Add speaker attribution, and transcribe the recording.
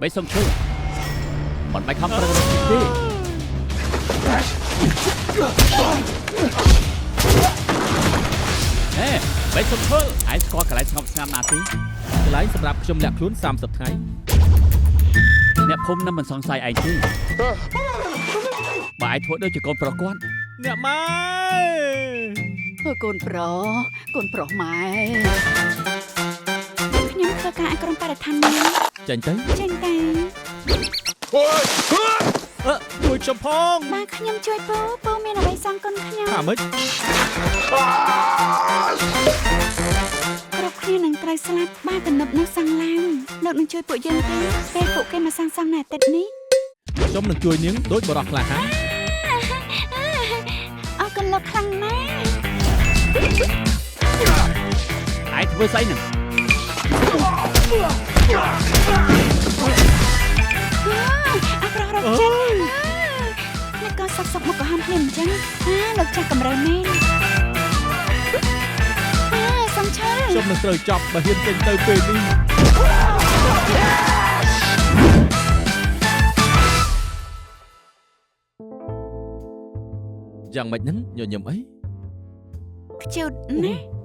Speaker 1: បីសុំជួយមិនបាច់ខំប្រឹងរកទេហេបីសុំជួយឯងស្គាល់កន្លែងស្ងប់ស្ងាត់ណាទី
Speaker 2: កន្លែងសម្រាប់ខ្ញុំលាក់ខ្លួន30ថ្ងៃ
Speaker 1: អ្នកភូមិនឹងមិនសង្ស័យឯងទេបើឯងធ្វើដូចជាកូនប្រុសគាត់
Speaker 2: អ្នកម៉ែ
Speaker 3: កូនប្រុសម៉ែខ្ញុំធ្វើការឲ្យក្រុមបរិស្ថាននេះ
Speaker 2: ចេញទៅជួយខ្ញុំផង
Speaker 3: ម៉ែខ្ញុំជួយពូមានអ្វីសងគុណខ្ញុំ
Speaker 2: ថាម៉េច
Speaker 3: គ្រប់គ្នានឹងត្រូវស្លាប់បើទំនប់នោះសង់ឡើងលោកនឹងជួយពួកយើងទេពេលពួកគេមកសាងសង់នៅអាទិត្យនេះ
Speaker 2: ខ្ញុំនឹងជួយនាងដូចបរិះក្លាហាន
Speaker 3: អរគុណលោកខ្លាំងណាស់
Speaker 1: ឯងធ្វើស្អីហ្នឹង
Speaker 3: អប្ររកចិត្តអ្នកក៏សុកមកកុហកខ្ញុំអញ្ចឹងលោកចាស់កំរើមែនសំឈើ
Speaker 2: ខ្ញុំនឹងត្រូវចាប់បើហ៊ានចេញទៅពេលនេះយ៉ាងម៉េចហ្នឹងញញឹមអី
Speaker 3: ខ្ជិលណាស់